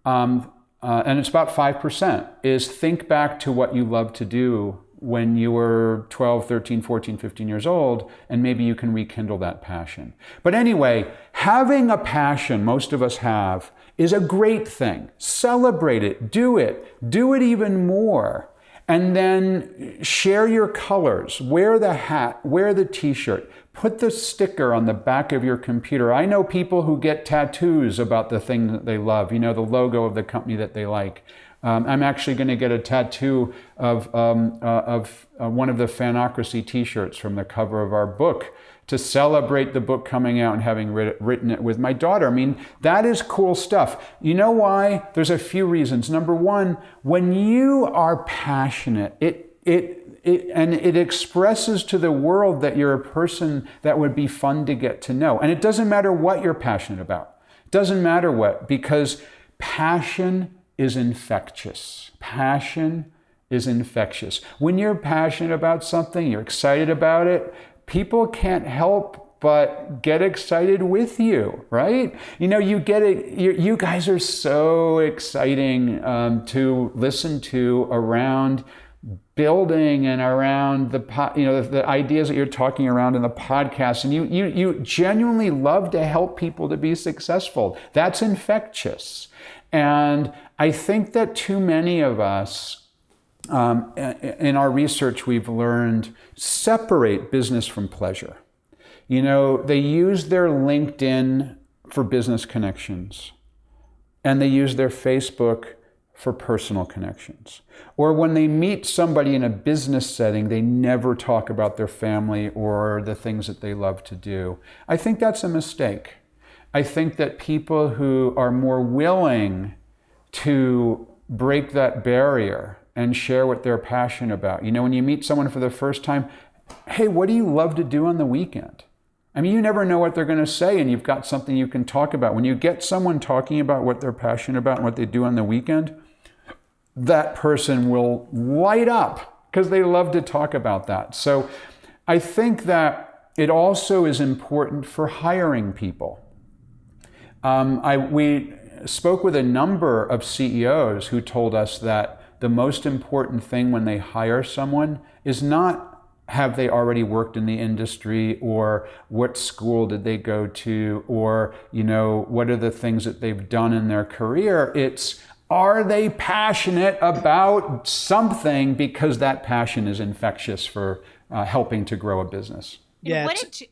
and it's about 5%, is think back to what you loved to do when you were 12, 13, 14, 15 years old, and maybe you can rekindle that passion. But anyway, having a passion, most of us have, is a great thing. Celebrate it. Do it even more. And then share your colors, wear the hat, wear the t-shirt, put the sticker on the back of your computer. I know people who get tattoos about the thing that they love, the logo of the company that they like. I'm actually going to get a tattoo of one of the Fanocracy t-shirts from the cover of our book to celebrate the book coming out and having written it with my daughter. I mean, that is cool stuff. You know why? There's a few reasons. Number one, when you are passionate, it expresses to the world that you're a person that would be fun to get to know. And it doesn't matter what you're passionate about. It doesn't matter what, because passion is infectious. Passion is infectious. When you're passionate about something, you're excited about it, people can't help but get excited with you, right? You get it. You guys are so exciting to listen to around building and around the ideas that you're talking around in the podcast. And you genuinely love to help people to be successful. That's infectious. And I think that too many of us, in our research, we've learned separate business from pleasure. They use their LinkedIn for business connections, and they use their Facebook for personal connections. Or when they meet somebody in a business setting, they never talk about their family or the things that they love to do. I think that's a mistake. I think that people who are more willing to break that barrier and share what they're passionate about. You know, when you meet someone for the first time, hey, what do you love to do on the weekend? I mean, you never know what they're going to say, and you've got something you can talk about. When you get someone talking about what they're passionate about and what they do on the weekend, that person will light up because they love to talk about that. So I think that it also is important for hiring people. We spoke with a number of CEOs who told us that the most important thing when they hire someone is not have they already worked in the industry, or what school did they go to, or, you know, what are the things that they've done in their career. It's, are they passionate about something, because that passion is infectious for helping to grow a business. Yeah. What did you,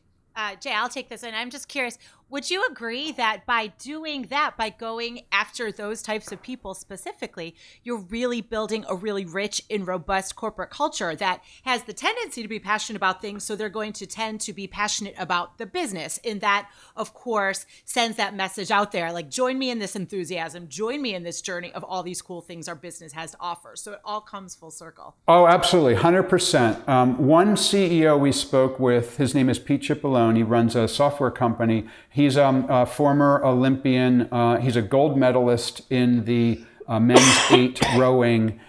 Jay, I'll take this, and I'm just curious, would you agree that by doing that, by going after those types of people specifically, you're really building a really rich and robust corporate culture that has the tendency to be passionate about things, so they're going to tend to be passionate about the business, and that, of course, sends that message out there, like, join me in this enthusiasm, join me in this journey of all these cool things our business has to offer. So it all comes full circle. Oh, absolutely, 100%. One CEO we spoke with, his name is Pete Cipollone. He runs a software company. He's a former Olympian. He's a gold medalist in the men's 8 rowing.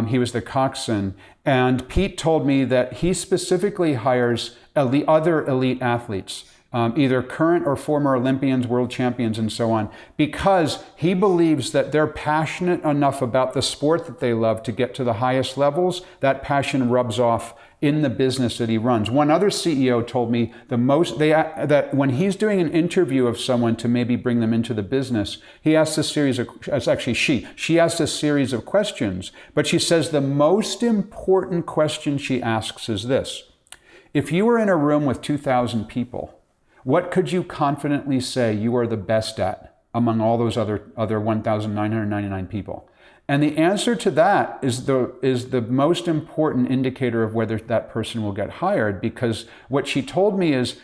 He was the coxswain. And Pete told me that he specifically hires other elite athletes, either current or former Olympians, world champions, and so on, because he believes that they're passionate enough about the sport that they love to get to the highest levels. That passion rubs off in the business that he runs. One other CEO told me that when he's doing an interview of someone to maybe bring them into the business, he asks a series of, it's actually she asks a series of questions, but she says the most important question she asks is this: if you were in a room with 2,000 people, what could you confidently say you are the best at among all those other 1,999 people? And the answer to that is the most important indicator of whether that person will get hired, because what she told me is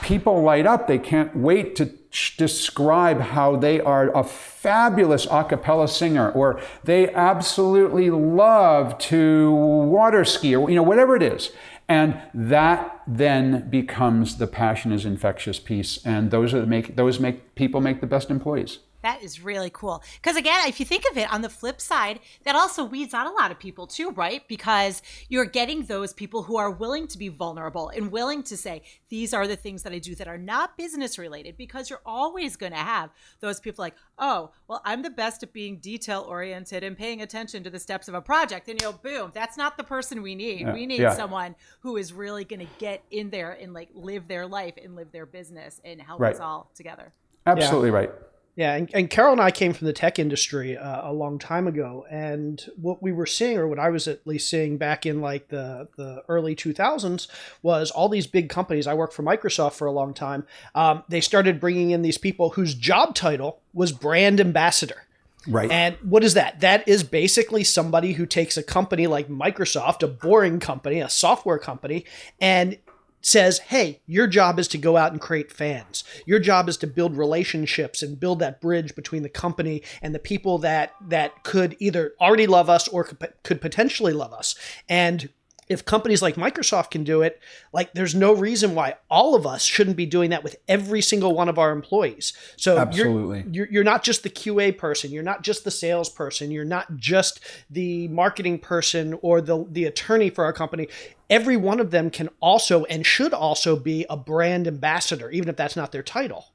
people light up. They can't wait to describe how they are a fabulous a cappella singer, or they absolutely love to water ski, or, you know, whatever it is. And that then becomes the passion is infectious piece. And those make people make the best employees. That is really cool. Because again, if you think of it on the flip side, that also weeds out a lot of people too, right? Because you're getting those people who are willing to be vulnerable and willing to say, these are the things that I do that are not business related, because you're always going to have those people like, oh, well, I'm the best at being detail oriented and paying attention to the steps of a project. And boom, that's not the person we need. We need someone who is really going to get in there and like live their life and live their business and help us all together. Absolutely right. Yeah, and Carol and I came from the tech industry a long time ago, and what we were seeing, or what I was at least seeing back in like the early 2000s, was all these big companies. I worked for Microsoft for a long time. They started bringing in these people whose job title was brand ambassador. Right. And what is that? That is basically somebody who takes a company like Microsoft, a boring company, a software company, and says, hey, your job is to go out and create fans. Your job is to build relationships and build that bridge between the company and the people that could either already love us or could potentially love us. And if companies like Microsoft can do it, like, there's no reason why all of us shouldn't be doing that with every single one of our employees. So absolutely, you're not just the QA person, you're not just the salesperson, you're not just the marketing person or the attorney for our company. Every one of them can also and should also be a brand ambassador, even if that's not their title.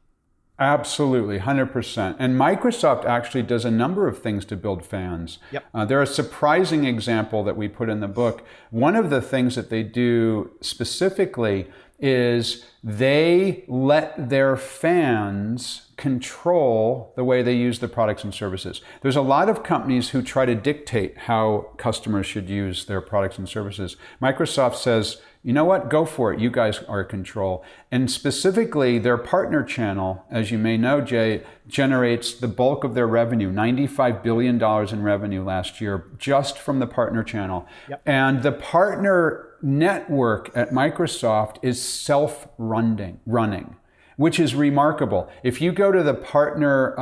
Absolutely, 100%. And Microsoft actually does a number of things to build fans. Yep. They're a surprising example that we put in the book. One of the things that they do specifically is they let their fans control the way they use the products and services. There's a lot of companies who try to dictate how customers should use their products and services. Microsoft says, you know what, go for it. You guys are in control. And specifically, their partner channel, as you may know, Jay, generates the bulk of their revenue, $95 billion in revenue last year, just from the partner channel. Yep. And the partner network at Microsoft is self-running. which is remarkable. If you go to the partner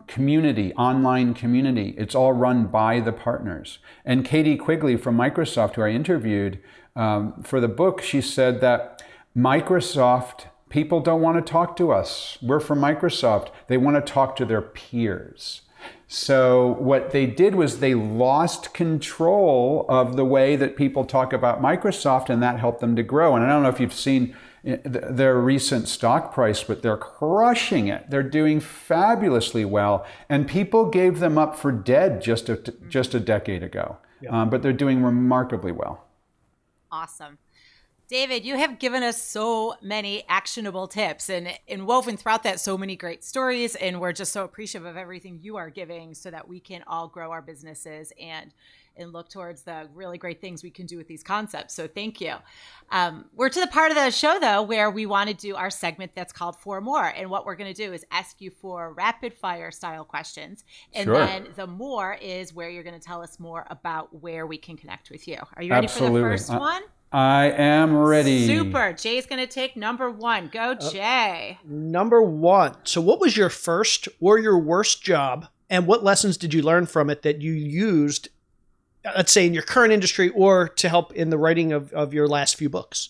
community, online community, it's all run by the partners. And Katie Quigley from Microsoft, who I interviewed for the book, she said that Microsoft, people don't want to talk to us. We're from Microsoft. They want to talk to their peers. So what they did was they lost control of the way that people talk about Microsoft, and that helped them to grow. And I don't know if you've seen their recent stock price, but they're crushing it. They're doing fabulously well. And people gave them up for dead just a decade ago. Yeah. But they're doing remarkably well. Awesome. David, you have given us so many actionable tips and woven throughout that so many great stories. And we're just so appreciative of everything you are giving so that we can all grow our businesses and look towards the really great things we can do with these concepts. So thank you. We're to the part of the show, though, where we want to do our segment that's called For More. And what we're going to do is ask you 4 rapid fire style questions. And Sure. then the more is where you're going to tell us more about where we can connect with you. Are you ready Absolutely. for the first one? I am ready. Super. Jay's going to take number 1. Go, Jay. Number 1. So what was your first or your worst job, and what lessons did you learn from it that you used, let's say, in your current industry or to help in the writing of your last few books?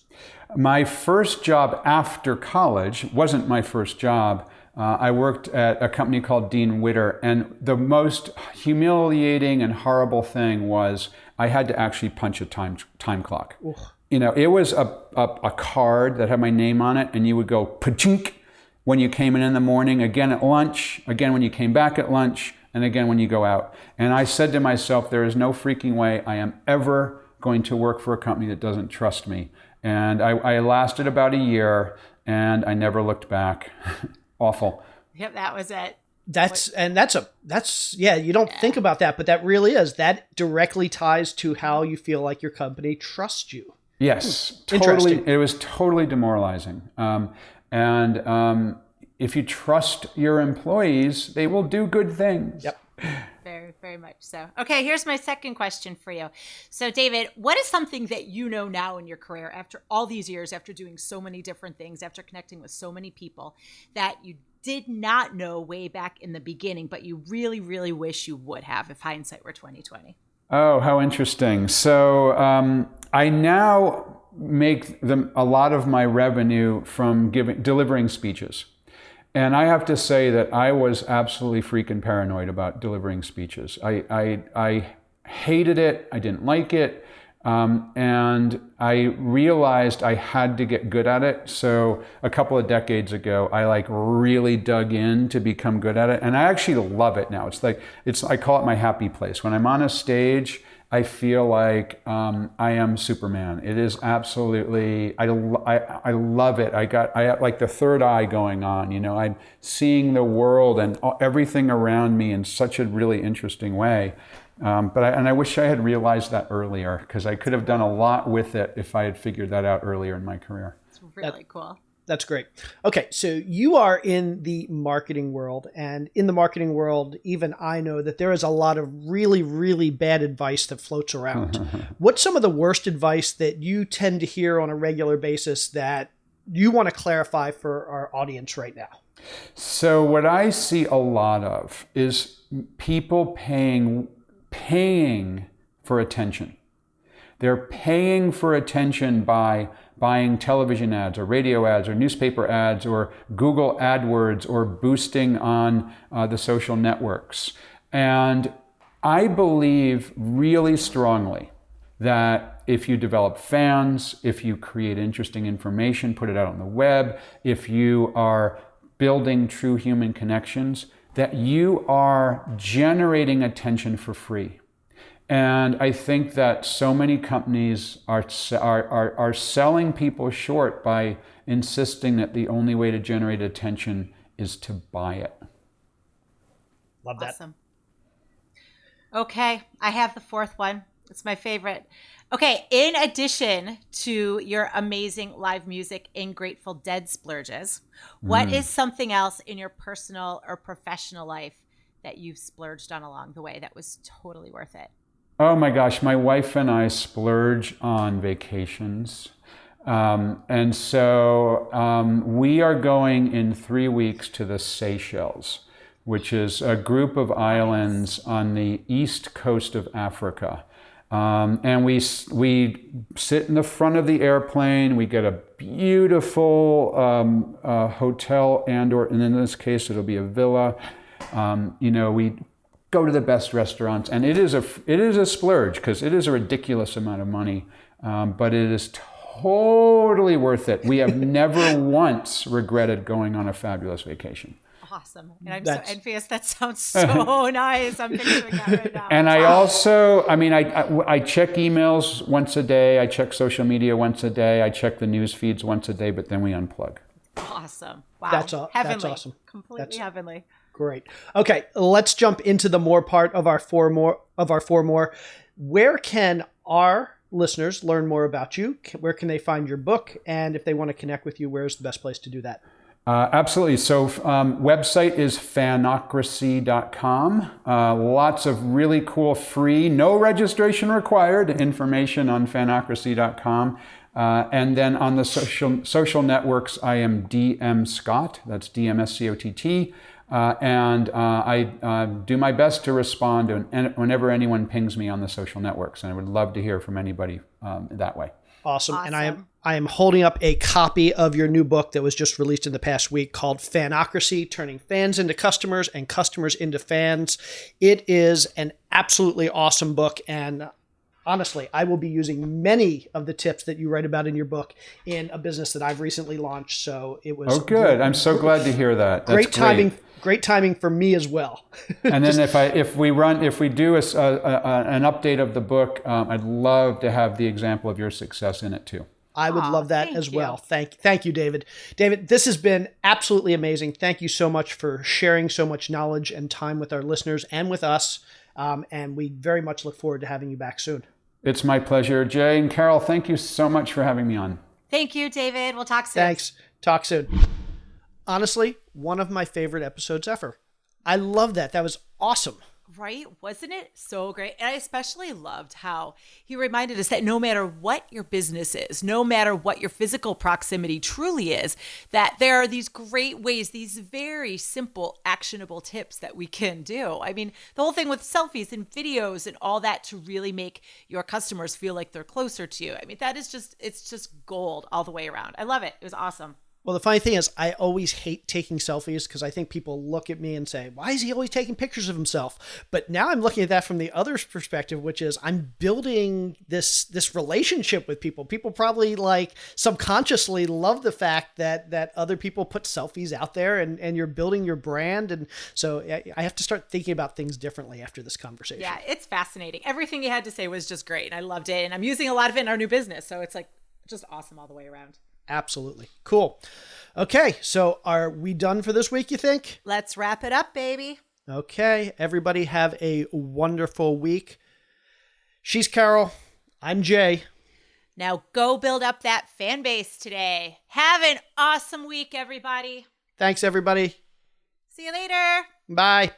My first job after college wasn't my first job. I worked at a company called Dean Witter, and the most humiliating and horrible thing was I had to actually punch a time clock. Oof. You know, it was a card that had my name on it, and you would go pa-chink when you came in the morning, again at lunch, again when you came back at lunch, and again when you go out. And I said to myself, there is no freaking way I am ever going to work for a company that doesn't trust me. And I lasted about a year, and I never looked back. Awful. Yep, that was it. That's you don't think about that, but that really is. That directly ties to how you feel like your company trusts you. Yes, Interesting. It was totally demoralizing. If you trust your employees, they will do good things. Yep. Very, very much so. Okay, here's my second question for you. So, David, what is something that you know now in your career after all these years, after doing so many different things, after connecting with so many people, that you did not know way back in the beginning, but you really, really wish you would have if hindsight were 20/20? Oh, how interesting. So I now make a lot of my revenue from delivering speeches. And I have to say that I was absolutely freaking paranoid about delivering speeches. I hated it. I didn't like it. And I realized I had to get good at it. So a couple of decades ago, I really dug in to become good at it. And I actually love it now. I call it my happy place. When I'm on a stage, I feel like I am Superman. It is absolutely, I love it. I have like the third eye going on. You know, I'm seeing the world and everything around me in such a really interesting way. But I wish I had realized that earlier, because I could have done a lot with it if I had figured that out earlier in my career. It's really cool. That's great. Okay, so you are in the marketing world, and in the marketing world, even I know that there is a lot of really, really bad advice that floats around. What's some of the worst advice that you tend to hear on a regular basis that you want to clarify for our audience right now? So what I see a lot of is people paying for attention. They're paying for attention by buying television ads or radio ads or newspaper ads or Google AdWords or boosting on the social networks. And I believe really strongly that if you develop fans, if you create interesting information, put it out on the web, if you are building true human connections, that you are generating attention for free. And I think that so many companies are selling people short by insisting that the only way to generate attention is to buy it. Love that. Awesome. Okay, I have the fourth one. It's my favorite. Okay, in addition to your amazing live music and Grateful Dead splurges, what is something else in your personal or professional life that you've splurged on along the way that was totally worth it? Oh my gosh, my wife and I splurge on vacations. And so we are going in 3 weeks to the Seychelles, which is a group of islands on the east coast of Africa. And we sit in the front of the airplane. We get a beautiful hotel, and in this case, it'll be a villa. We go to the best restaurants, and it is a splurge because it is a ridiculous amount of money, but it is totally worth it. We have never once regretted going on a fabulous vacation. Awesome. And I'm so envious. That sounds so nice. I'm picturing that right now. And I also, I check emails once a day. I check social media once a day. I check the news feeds once a day, but then we unplug. Awesome. Wow. That's heavenly. Awesome. Completely heavenly. Great. Okay, let's jump into the more part of our four more. Where can our listeners learn more about you? Where can they find your book? And if they want to connect with you, where's the best place to do that? Absolutely. So website is fanocracy.com. Lots of really cool free, no registration required information on fanocracy.com. And then on the social networks, I am DM Scott. That's DMSCOTT. And I do my best to respond whenever anyone pings me on the social networks. And I would love to hear from anybody that way. Awesome. And I am holding up a copy of your new book that was just released in the past week called Fanocracy, Turning Fans into Customers and Customers into Fans. It is an absolutely awesome book. And honestly, I will be using many of the tips that you write about in your book in a business that I've recently launched. So it was good. I'm so glad to hear that. That's great timing for me as well. And then if we do an update of the book, I'd love to have the example of your success in it too. I would love that as well. Thank you, David. David, this has been absolutely amazing. Thank you so much for sharing so much knowledge and time with our listeners and with us. And we very much look forward to having you back soon. It's my pleasure. Jay and Carol, thank you so much for having me on. Thank you, David. We'll talk soon. Thanks. Talk soon. Honestly, one of my favorite episodes ever. I love that. That was awesome. Right? Wasn't it so great? And I especially loved how he reminded us that no matter what your business is, no matter what your physical proximity truly is, that there are these great ways, these very simple, actionable tips that we can do. I mean, the whole thing with selfies and videos and all that to really make your customers feel like they're closer to you. I mean, it's just gold all the way around. I love it. It was awesome. Well, the funny thing is, I always hate taking selfies because I think people look at me and say, why is he always taking pictures of himself? But now I'm looking at that from the other perspective, which is I'm building this relationship with people. People probably subconsciously love the fact that other people put selfies out there and you're building your brand. And so I have to start thinking about things differently after this conversation. Yeah, it's fascinating. Everything you had to say was just great. And I loved it. And I'm using a lot of it in our new business. So it's just awesome all the way around. Absolutely. Cool. Okay. So are we done for this week, you think? Let's wrap it up, baby. Okay. Everybody have a wonderful week. She's Carol. I'm Jay. Now go build up that fan base today. Have an awesome week, everybody. Thanks, everybody. See you later. Bye.